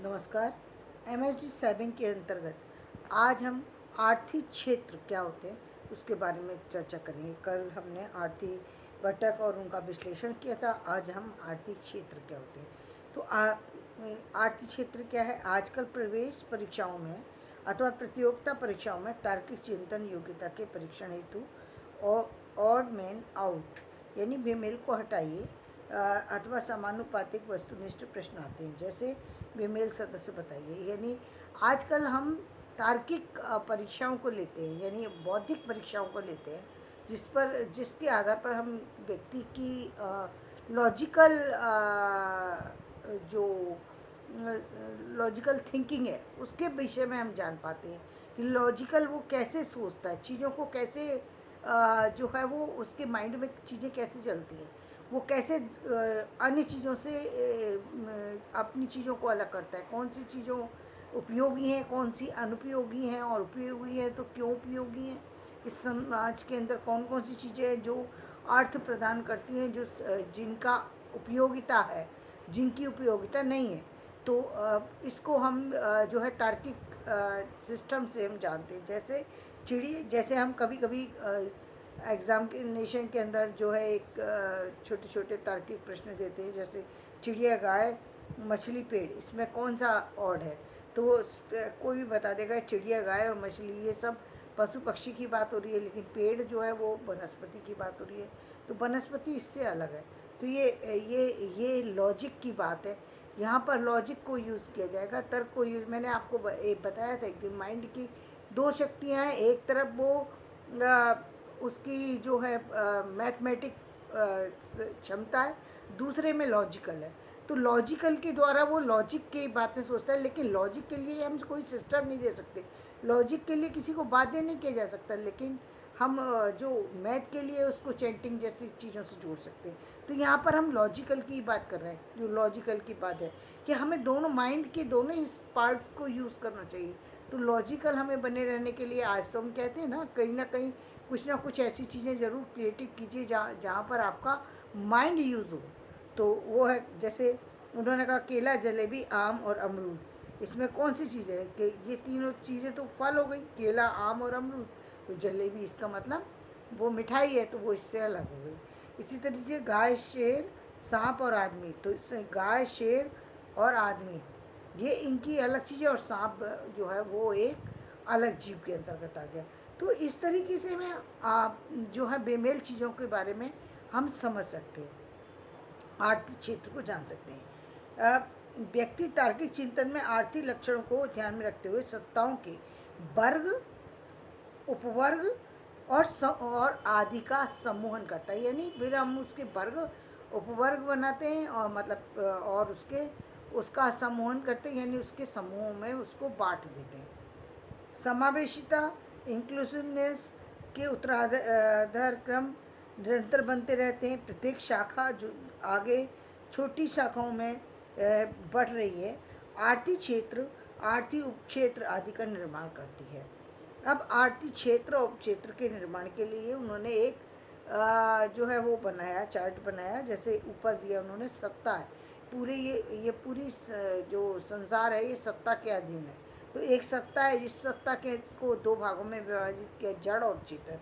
नमस्कार। MSD saving के अंतर्गत आज हम आर्थिक क्षेत्र क्या होते हैं उसके बारे में चर्चा करेंगे। कल हमने आर्थिक घटक और उनका विश्लेषण किया था। आज हम आर्थिक क्षेत्र क्या होते हैं तो आर्थिक क्षेत्र क्या है। आजकल प्रवेश परीक्षाओं में अथवा प्रतियोगिता परीक्षाओं में तार्किक चिंतन योग्यता के परीक्षण हेतु ऑड मैन आउट यानी बेमेल को हटाइए अथवा समानुपातिक वस्तुनिष्ठ प्रश्न आते हैं। जैसे बेमेल सदस्य बताइए, यानी आजकल हम तार्किक परीक्षाओं को लेते हैं, यानी बौद्धिक परीक्षाओं को लेते हैं जिसके आधार पर हम व्यक्ति की लॉजिकल जो लॉजिकल थिंकिंग है उसके विषय में हम जान पाते हैं कि लॉजिकल वो कैसे सोचता है, चीज़ों को कैसे जो है वो उसके माइंड में चीज़ें कैसे चलती हैं, वो कैसे अन्य चीज़ों से अपनी चीज़ों को अलग करता है, कौन सी चीज़ों उपयोगी हैं, कौन सी अनुपयोगी हैं, और उपयोगी है तो क्यों उपयोगी हैं। इस समाज के अंदर कौन कौन सी चीज़ें हैं जो अर्थ प्रदान करती हैं, जो जिनका उपयोगिता है, जिनकी उपयोगिता नहीं है। तो इसको हम जो है तार्किक सिस्टम से हम जानते हैं। जैसे हम कभी कभी एग्जामिनेशन के अंदर जो है एक छोटे छोटे तार्किक प्रश्न देते हैं, जैसे चिड़िया, गाय, मछली, पेड़, इसमें कौन सा ऑड है। तो वो कोई भी बता देगा चिड़िया, गाय और मछली ये सब पशु पक्षी की बात हो रही है, लेकिन पेड़ जो है वो वनस्पति की बात हो रही है। तो वनस्पति इससे अलग है। तो ये लॉजिक की बात है। यहाँ पर लॉजिक को यूज़ किया जाएगा, तर्क को यूज़। मैंने आपको बताया था कि माइंड की दो शक्तियाँ हैं। एक तरफ वो उसकी जो है मैथमेटिक क्षमता है, दूसरे में लॉजिकल है। तो लॉजिकल के द्वारा वो लॉजिक की बातें सोचता है, लेकिन लॉजिक के लिए हम कोई सिस्टम नहीं दे सकते, लॉजिक के लिए किसी को बाध्य नहीं किया जा सकता, लेकिन हम जो मैथ के लिए उसको चैंटिंग जैसी चीज़ों से जोड़ सकते हैं। तो यहाँ पर हम लॉजिकल की बात कर रहे हैं। जो लॉजिकल की बात है कि हमें दोनों माइंड के दोनों ही पार्ट्स को यूज़ करना चाहिए। तो लॉजिकल हमें बने रहने के लिए आज तो हम कहते हैं ना कहीं कुछ ना कुछ ऐसी चीज़ें ज़रूर क्रिएटिव कीजिए जहाँ पर आपका माइंड यूज़ हो। तो वो है, जैसे उन्होंने कहा केला, जलेबी, आम और अमरूद, इसमें कौन सी चीज़ें है कि ये तीनों चीज़ें तो फल हो गई, केला, आम और अमरूद। तो जलेबी इसका मतलब वो मिठाई है, तो वो इससे अलग हो गई। इसी तरीके से गाय, शेर, सांप और आदमी, तो इससे गाय, शेर और आदमी ये इनकी अलग चीज़ है, और सांप जो है वो एक अलग जीव के अंतर्गत आ गया। तो इस तरीके से मैं आप जो है बेमेल चीज़ों के बारे में हम समझ सकते हैं, आर्थिक क्षेत्र को जान सकते हैं। व्यक्ति तार्किक चिंतन में आर्थिक लक्षणों को ध्यान में रखते हुए सत्ताओं के वर्ग, उपवर्ग और आदि का समूहन करता है। यानी फिर हम उसके वर्ग, उपवर्ग बनाते हैं, और मतलब और उसका समूहन करते हैं, यानी उसके समूहों में उसको बांट देते हैं। समावेशिता, इंक्लूसिवनेस के उत्तराधार क्रम निरंतर बनते रहते हैं। प्रत्येक शाखा जो आगे छोटी शाखाओं में बढ़ रही है, आर्थिक क्षेत्र, आर्थिक उपक्षेत्र आदि का निर्माण करती है। अब आर्थिक क्षेत्र और उपक्षेत्र के निर्माण के लिए उन्होंने एक जो है वो बनाया, चार्ट बनाया। जैसे ऊपर दिया उन्होंने, सत्ता है पूरे, ये पूरी जो संसार है ये सत्ता के अधीन है। तो एक सत्ता है, इस सत्ता के को दो भागों में विभाजित किया, जड़ और चेतन।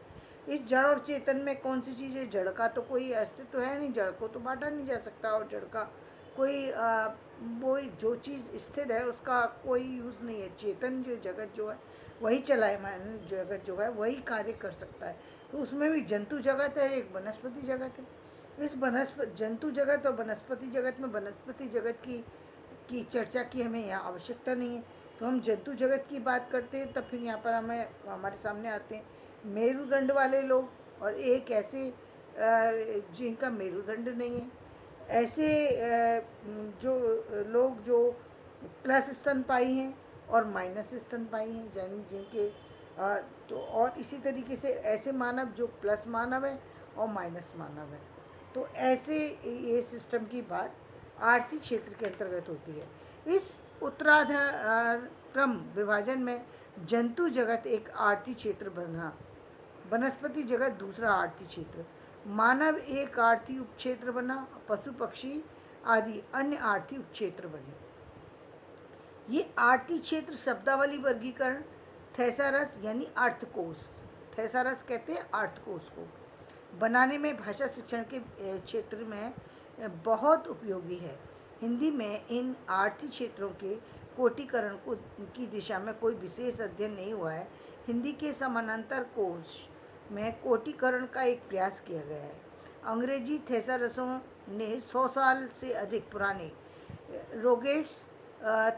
इस जड़ और चेतन में कौन सी चीज़ है? जड़ का तो कोई अस्तित्व है नहीं, जड़ को तो बांटा नहीं जा सकता, और जड़ का कोई वो जो चीज़ स्थिर है उसका कोई यूज़ नहीं है। चेतन जो जगत जो है वही चलायमान जगत जो है वही कार्य कर सकता है। तो उसमें भी जंतु जगत है, एक वनस्पति जगत है। इस जंतु जगत और वनस्पति जगत में वनस्पति जगत की चर्चा की हमें यहाँ आवश्यकता नहीं है। तो हम जंतु जगत की बात करते हैं, तब फिर यहाँ पर हमारे सामने आते हैं मेरुदंड वाले लोग, और एक ऐसे जिनका मेरुदंड नहीं है। ऐसे जो लोग जो प्लस स्तनपायी हैं और माइनस स्तनपायी हैं, जिनके तो और इसी तरीके से ऐसे मानव जो प्लस मानव है और माइनस मानव है। तो ऐसे ये सिस्टम की बात आर्थिक क्षेत्र के अंतर्गत होती है। इस उत्तराधार क्रम विभाजन में जंतु जगत एक आर्थिक क्षेत्र बना, वनस्पति जगत दूसरा आर्थिक क्षेत्र, मानव एक आर्थिक उपक्षेत्र बना, पशु पक्षी आदि अन्य आर्थिक उपक्षेत्र बने। ये आरती क्षेत्र शब्दावली वर्गीकरण थेसारस यानी अर्थकोश, थेसारस कहते हैं अर्थकोश को, बनाने में भाषा शिक्षण के क्षेत्र में बहुत उपयोगी है। हिंदी में इन आरती क्षेत्रों के कोटिकरण को की दिशा में कोई विशेष अध्ययन नहीं हुआ है। हिंदी के समानांतर कोश में कोटिकरण का एक प्रयास किया गया है। अंग्रेजी थेसारसों ने 100 साल से अधिक पुराने रोगेट्स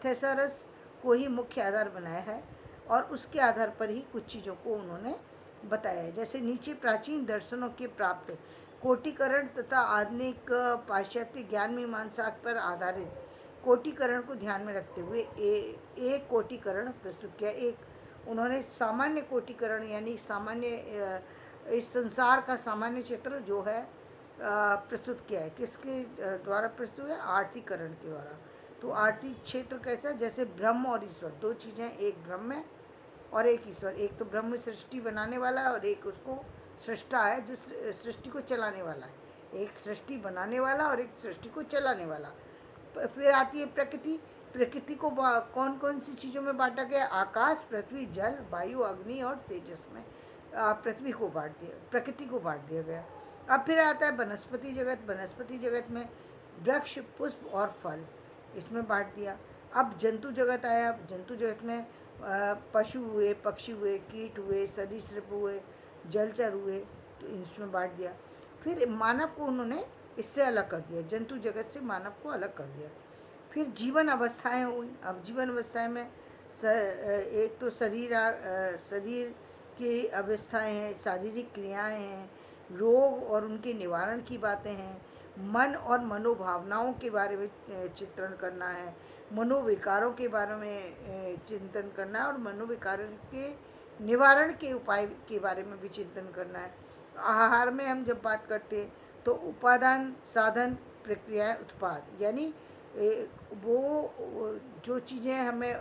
थेसारस को ही मुख्य आधार बनाया है और उसके आधार पर ही कुछ चीज़ों को उन्होंने बताया है। जैसे नीचे प्राचीन दर्शनों के प्राप्त कोटिकरण तथा आधुनिक पाश्चात्य ज्ञान मीमांसा पर आधारित कोटिकरण को ध्यान में रखते हुए एक कोटिकरण प्रस्तुत किया। एक उन्होंने सामान्य कोटिकरण यानी सामान्य इस संसार का सामान्य चित्र जो है प्रस्तुत किया है। किसके द्वारा प्रस्तुत है? आरतीकरण के द्वारा। तो आरती क्षेत्र कैसा? जैसे ब्रह्म और ईश्वर, दो चीज़ें, एक ब्रह्म है और एक ईश्वर। एक तो ब्रह्म सृष्टि बनाने वाला है और एक उसको सृष्टा है जो सृष्टि को चलाने वाला है। एक सृष्टि बनाने वाला और एक सृष्टि को चलाने वाला। फिर आती है प्रकृति। प्रकृति को कौन कौन सी चीज़ों में बांटा गया? आकाश, पृथ्वी, जल, वायु, अग्नि और तेजस में पृथ्वी को बांट दिया, प्रकृति को बांट दिया गया। अब फिर आता है वनस्पति जगत। वनस्पति जगत में वृक्ष, पुष्प और फल, इसमें बांट दिया। अब जंतु जगत आया। जंतु जगत में पशु हुए, पक्षी हुए, कीट हुए, सरीसृप हुए, जलचर हुए, तो इसमें बांट दिया। फिर मानव को उन्होंने इससे अलग कर दिया, जंतु जगत से मानव को अलग कर दिया। फिर जीवन अवस्थाएं हुई। अब जीवन अवस्थाएं में एक तो शरीर की अवस्थाएं हैं, शारीरिक क्रियाएं हैं, रोग और उनके निवारण की बातें हैं, मन और मनोभावनाओं के बारे में चित्रण करना है, मनोविकारों के बारे में चिंतन करना है और मनोविकारों के निवारण के उपाय के बारे में भी चिंतन करना है। आहार में हम जब बात करते हैं तो उपादान, साधन, प्रक्रिया, उत्पाद, यानी वो जो चीज़ें हमें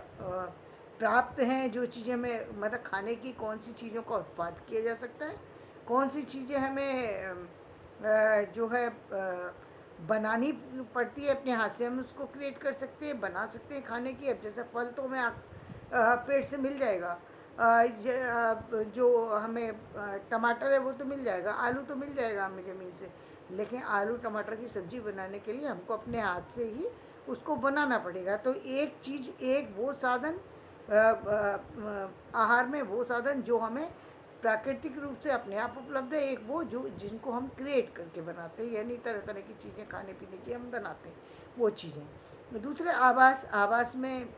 प्राप्त हैं, जो चीज़ें हमें मतलब खाने की, कौन सी चीज़ों का उत्पाद किया जा सकता है, कौन सी चीज़ें हमें जो है बनानी पड़ती है अपने हाथ से, हम उसको क्रिएट कर सकते हैं, बना सकते हैं खाने की। अब जैसे फल तो हमें पेड़ से मिल जाएगा, जो हमें टमाटर है वो तो मिल जाएगा, आलू तो मिल जाएगा हमें ज़मीन से, लेकिन आलू टमाटर की सब्ज़ी बनाने के लिए हमको अपने हाथ से ही उसको बनाना पड़ेगा। तो एक चीज़, एक वो साधन आहार में वो साधन जो हमें प्राकृतिक रूप से अपने आप उपलब्ध है, एक वो जो जिनको हम क्रिएट करके बनाते हैं, यानी तरह तरह की चीज़ें खाने पीने की हम बनाते हैं वो चीज़ें। दूसरे आवास। आवास में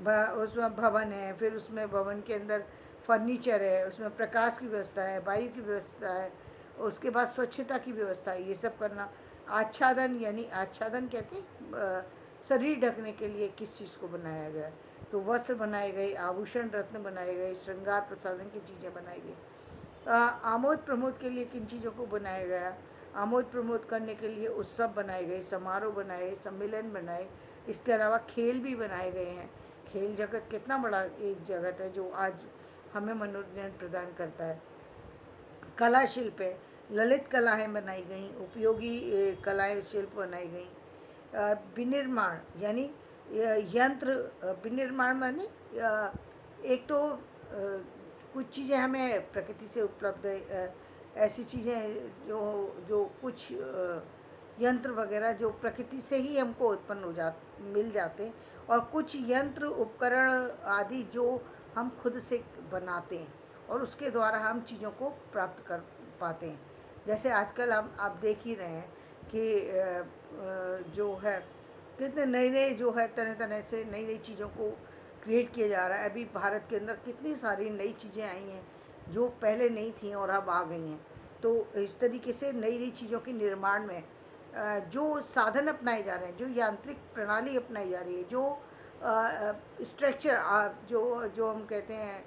उसमें भवन है, फिर उसमें भवन के अंदर फर्नीचर है, उसमें प्रकाश की व्यवस्था है, वायु की व्यवस्था है, उसके बाद स्वच्छता की व्यवस्था है, ये सब करना। आच्छादन, यानी आच्छादन कहते हैं शरीर ढकने के लिए किस चीज़ को बनाया गया है, तो वस्त्र बनाए गए, आभूषण रत्न बनाए गए, श्रृंगार प्रसाधन की चीज़ें बनाई गई। आमोद प्रमोद के लिए किन चीज़ों को बनाया गया? आमोद प्रमोद करने के लिए उत्सव बनाए गए, समारोह बनाए, सम्मेलन बनाए, इसके अलावा खेल भी बनाए गए हैं। खेल जगत कितना बड़ा एक जगत है जो आज हमें मनोरंजन प्रदान करता है। कला शिल्प है, ललित कलाएँ बनाई गई, उपयोगी कलाएँ शिल्प बनाई गई। विनिर्माण यानी यंत्र, विनिर्माण माने एक तो कुछ चीज़ें हमें प्रकृति से उपलब्ध है, ऐसी चीज़ें जो जो कुछ यंत्र वगैरह जो प्रकृति से ही हमको उत्पन्न मिल जाते हैं, और कुछ यंत्र उपकरण आदि जो हम खुद से बनाते हैं और उसके द्वारा हम चीज़ों को प्राप्त कर पाते हैं। जैसे आजकल आप देख ही रहे हैं कि जो है कितने नए नए जो है तरह तरह से नई नई चीज़ों को क्रिएट किया जा रहा है। अभी भारत के अंदर कितनी सारी नई चीज़ें आई हैं जो पहले नहीं थी और अब आ गई हैं। तो इस तरीके से नई नई चीज़ों के निर्माण में जो साधन अपनाए जा रहे हैं, जो यांत्रिक प्रणाली अपनाई जा रही है, जो स्ट्रक्चर जो जो हम कहते हैं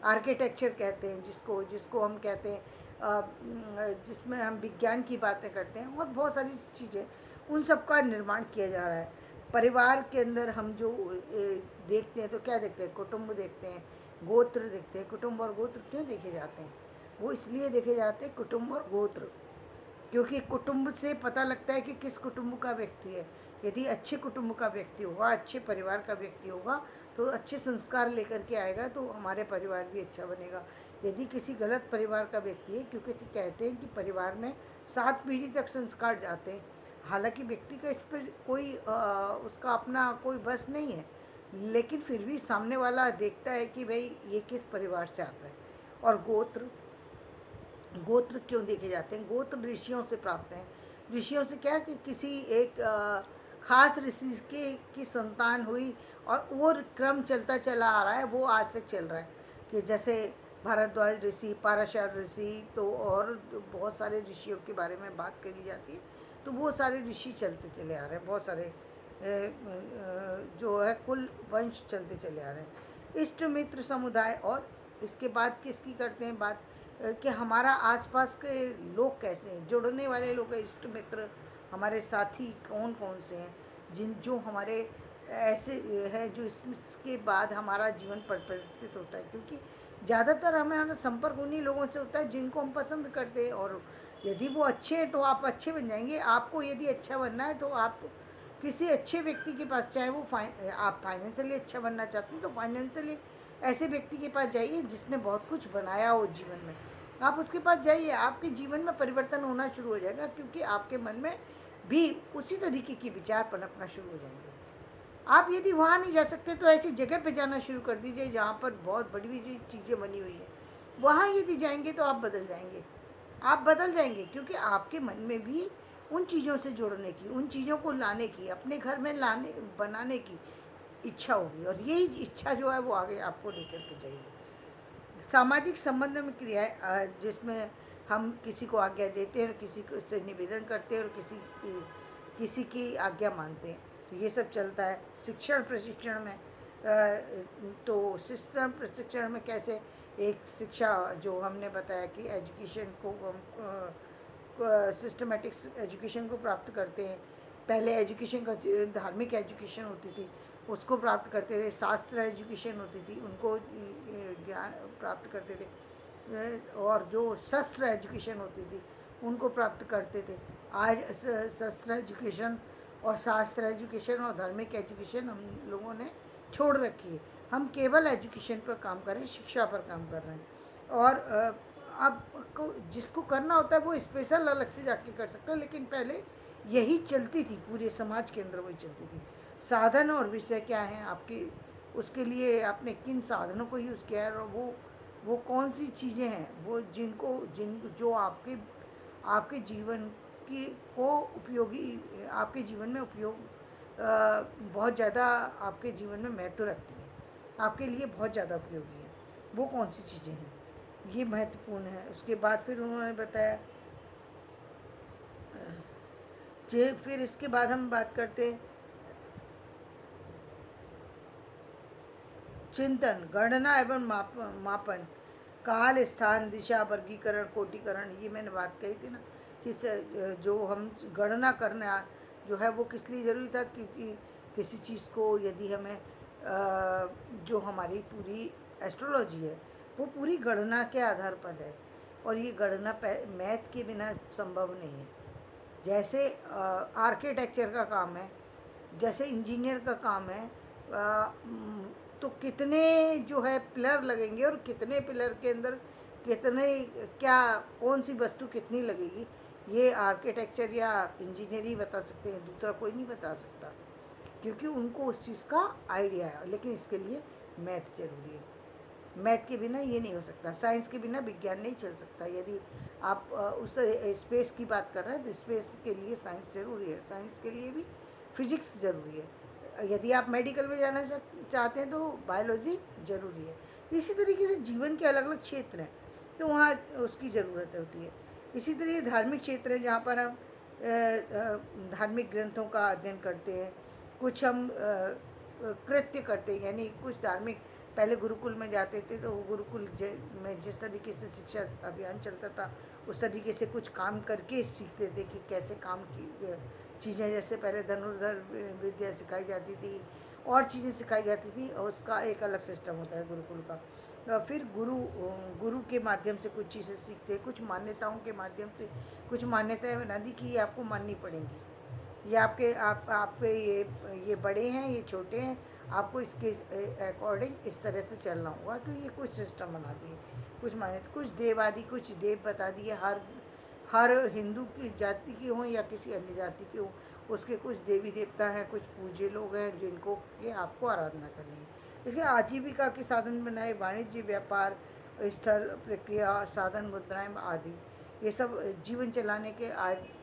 आर्किटेक्चर कहते हैं, जिसको जिसको हम कहते हैं जिसमें हम विज्ञान की बातें करते हैं और बहुत सारी चीज़ें, उन सब का निर्माण किया जा रहा है। परिवार के अंदर हम जो देखते हैं तो क्या देखते हैं? कुटुंब देखते हैं, गोत्र देखते हैं। कुटुंब और गोत्र क्यों देखे जाते हैं? वो इसलिए देखे जाते हैं, कुटुंब और गोत्र क्योंकि कुटुंब से पता लगता है कि किस कुटुंब का व्यक्ति है। यदि अच्छे कुटुंब का व्यक्ति होगा, अच्छे परिवार का व्यक्ति होगा, तो अच्छे संस्कार लेकर के आएगा, तो हमारे परिवार भी अच्छा बनेगा। यदि किसी गलत परिवार का व्यक्ति है, क्योंकि कहते हैं कि परिवार में 7 पीढ़ी तक संस्कार जाते हैं। हालांकि व्यक्ति का इस पर कोई उसका अपना कोई बस नहीं है, लेकिन फिर भी सामने वाला देखता है कि भाई ये किस परिवार से आता है। और गोत्र गोत्र क्यों देखे जाते हैं? गोत्र ऋषियों से प्राप्त हैं। ऋषियों से क्या कि किसी एक खास ऋषि के की संतान हुई और वो क्रम चलता चला आ रहा है, वो आज तक चल रहा है। कि जैसे भारद्वाज ऋषि, पाराशर ऋषि, तो और बहुत सारे ऋषियों के बारे में बात करी जाती है। तो वो सारे ऋषि चलते चले आ रहे हैं, बहुत सारे जो है कुल वंश चलते चले आ रहे हैं। इष्ट मित्र समुदाय, और इसके बाद किसकी करते हैं बात कि हमारा आसपास के लोग कैसे हैं, जुड़ने वाले लोग हैं, इष्ट मित्र, हमारे साथी कौन कौन से हैं, जिन जो हमारे ऐसे हैं जो इसके बाद हमारा जीवन परिवर्तित होता है। क्योंकि ज़्यादातर हमारा संपर्क उन्हीं लोगों से होता है जिनको हम पसंद करते हैं, और यदि वो अच्छे हैं तो आप अच्छे बन जाएंगे। आपको यदि अच्छा बनना है तो आप किसी अच्छे व्यक्ति के पास, चाहे वो आप फाइनेंशियली अच्छा बनना चाहते हैं तो फाइनेंशियली ऐसे व्यक्ति के पास जाइए जिसने बहुत कुछ बनाया हो जीवन में। आप उसके पास जाइए, आपके जीवन में परिवर्तन होना शुरू हो जाएगा, क्योंकि आपके मन में भी उसी तरीके की विचार पनपना शुरू हो जाएंगे। आप यदि वहाँ नहीं जा सकते तो ऐसी जगह पे जाना शुरू कर दीजिए जहाँ पर बहुत बड़ी बड़ी चीज़ें बनी हुई है। वहाँ यदि जाएंगे तो आप बदल जाएंगे, आप बदल जाएंगे, क्योंकि आपके मन में भी उन चीज़ों से जुड़ने की, उन चीज़ों को लाने की, अपने घर में लाने बनाने की इच्छा होगी, और यही इच्छा जो है वो आगे आपको लेकर के जाएगी। सामाजिक संबंध में क्रियाएं, जिसमें हम किसी को आज्ञा देते हैं, किसी को से निवेदन करते हैं, और किसी की आज्ञा मानते हैं, तो ये सब चलता है। शिक्षण प्रशिक्षण में तो सिस्टम प्रशिक्षण में कैसे एक शिक्षा जो हमने बताया कि एजुकेशन को हम सिस्टमेटिक एजुकेशन को प्राप्त करते हैं। पहले एजुकेशन का धार्मिक एजुकेशन होती थी, उसको प्राप्त करते थे। शास्त्र एजुकेशन होती थी, उनको ज्ञान प्राप्त करते थे। और जो शस्त्र एजुकेशन होती थी उनको प्राप्त करते थे। आज शस्त्र एजुकेशन और शास्त्र एजुकेशन और धार्मिक एजुकेशन हम लोगों ने छोड़ रखी है। हम केवल एजुकेशन पर काम कर रहे हैं, शिक्षा पर काम कर रहे हैं। और आपको जिसको करना होता है वो स्पेशल अलग से जाके कर सकता है, लेकिन पहले यही चलती थी, पूरे समाज के अंदर वही चलती थी। साधन और विषय क्या हैं आपके, उसके लिए आपने किन साधनों को यूज़ किया है, और वो कौन सी चीज़ें हैं वो जो आपके आपके जीवन की को उपयोगी, आपके जीवन में उपयोग बहुत ज़्यादा आपके जीवन में महत्व रखती है, आपके लिए बहुत ज़्यादा उपयोगी है, वो कौन सी चीज़ें हैं, ये महत्वपूर्ण है। उसके बाद फिर उन्होंने बताया, फिर इसके बाद हम बात करते हैं चिंतन, गणना एवं मापन, काल, स्थान, दिशा, वर्गीकरण, कोटिकरण, ये मैंने बात कही थी ना कि जो हम गणना करना जो है वो किस लिए ज़रूरी था, क्योंकि किसी चीज़ को यदि हमें जो हमारी पूरी एस्ट्रोलॉजी है वो पूरी गणना के आधार पर है, और ये गणना मैथ के बिना संभव नहीं है। जैसे आर्किटेक्चर का काम है, जैसे इंजीनियर का काम है, तो कितने जो है पिलर लगेंगे और कितने पिलर के अंदर कितने क्या कौन सी वस्तु कितनी लगेगी, ये आर्किटेक्चर या इंजीनियर ही बता सकते हैं, दूसरा कोई नहीं बता सकता, क्योंकि उनको उस चीज़ का आइडिया है। लेकिन इसके लिए मैथ जरूरी है, मैथ के बिना ये नहीं हो सकता, साइंस के बिना विज्ञान नहीं चल सकता। यदि आप उस स्पेस की बात कर रहे हैं तो स्पेस के लिए साइंस जरूरी है, साइंस के लिए भी फिजिक्स ज़रूरी है। यदि आप मेडिकल में जाना चाहते हैं तो बायोलॉजी ज़रूरी है। इसी तरीके से जीवन के अलग अलग क्षेत्र हैं तो वहाँ उसकी ज़रूरत होती है। इसी तरह धार्मिक क्षेत्र है जहाँ पर हम धार्मिक ग्रंथों का अध्ययन करते हैं, कुछ हम कृत्य करते हैं, यानी कुछ धार्मिक, पहले गुरुकुल में जाते थे तो गुरुकुल में जिस तरीके से शिक्षा अभियान चलता था उस तरीके से कुछ काम करके सीखते थे कि कैसे काम की चीज़ें, जैसे पहले धनुर्धर विद्या सिखाई जाती थी और चीज़ें सिखाई जाती थी, और उसका एक अलग सिस्टम होता है गुरुकुल का। फिर गुरु के माध्यम से कुछ चीज़ें सीखते हैं, कुछ मान्यताओं के माध्यम से कुछ मान्यताएं बना दी कि ये आपको माननी पड़ेंगी, ये आपके ये बड़े हैं, ये छोटे हैं, आपको इसके अकॉर्डिंग इस तरह से चलना होगा। तो ये कुछ सिस्टम बना दिए, कुछ मान्यता, कुछ देवादी, कुछ देव बता दिए। हर हिंदू की जाति के हों या किसी अन्य जाति के हों, उसके कुछ देवी देवता हैं, कुछ पूज्य लोग हैं जिनको के आपको आराधना करनी है। इसके आजीविका के साधन बनाए, वाणिज्य, व्यापार स्थल, प्रक्रिया, साधन, मुद्राएं आदि। ये सब जीवन चलाने के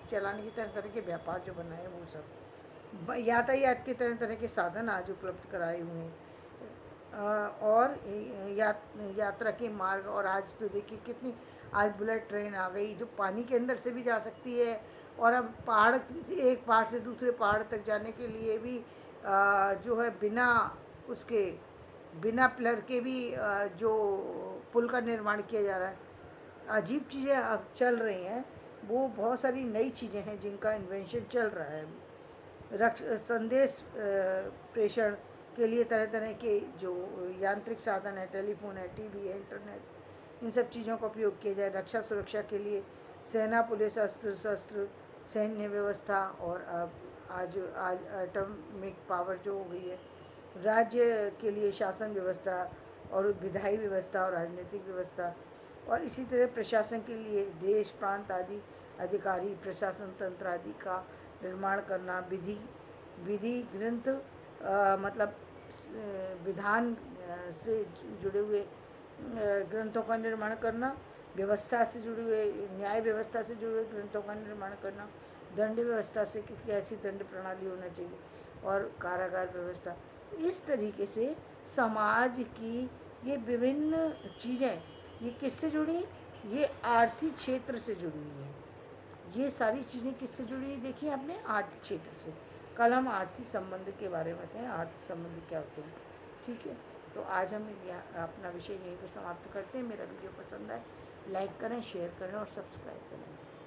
तरह तरह के व्यापार जो बनाए वो सब। यातायात के तरह तरह के साधन आज उपलब्ध कराए हुए हैं। और यात्रा के मार्ग, और आज तो देखिए कितनी, आज बुलेट ट्रेन आ गई जो पानी के अंदर से भी जा सकती है। और अब पहाड़ से, एक पहाड़ से दूसरे पहाड़ तक जाने के लिए भी जो है उसके बिना पिलर के भी जो पुल का निर्माण किया जा रहा है। अजीब चीज़ें अब चल रही हैं, वो बहुत सारी नई चीज़ें हैं जिनका इन्वेंशन चल रहा है। संदेश प्रेषण के लिए तरह तरह के जो यांत्रिक साधन है, टेलीफोन है, टीवी है, इंटरनेट, इन सब चीज़ों का उपयोग किया जाए। रक्षा सुरक्षा के लिए सेना, पुलिस, अस्त्र शस्त्र, सैन्य व्यवस्था, और अब आज आज एटॉमिक पावर जो हो गई है। राज्य के लिए शासन व्यवस्था और विधायी व्यवस्था और राजनीतिक व्यवस्था, और इसी तरह प्रशासन के लिए देश, प्रांत आदि अधिकारी, प्रशासन तंत्र आदि का निर्माण करना। विधि ग्रंथ, मतलब विधान से जुड़े हुए ग्रंथों का निर्माण करना। व्यवस्था से जुड़े हुए, न्याय व्यवस्था से जुड़े हुए ग्रंथों का निर्माण करना। दंड व्यवस्था से कि कैसी दंड प्रणाली होना चाहिए, और कारागार व्यवस्था। इस तरीके से समाज की ये विभिन्न चीज़ें, ये किससे जुड़ी, ये आर्थिक क्षेत्र से जुड़ी हुई हैं। ये सारी चीज़ें किससे जुड़ी हुई देखिए आपने, आर्थिक क्षेत्र से। कल हम आर्थिक संबंध के बारे में बताएं, आर्थिक संबंध क्या होते हैं। ठीक है, तो आज हम अपना विषय यहीं पर समाप्त करते हैं। मेरा वीडियो पसंद आए लाइक करें, शेयर करें और सब्सक्राइब करें।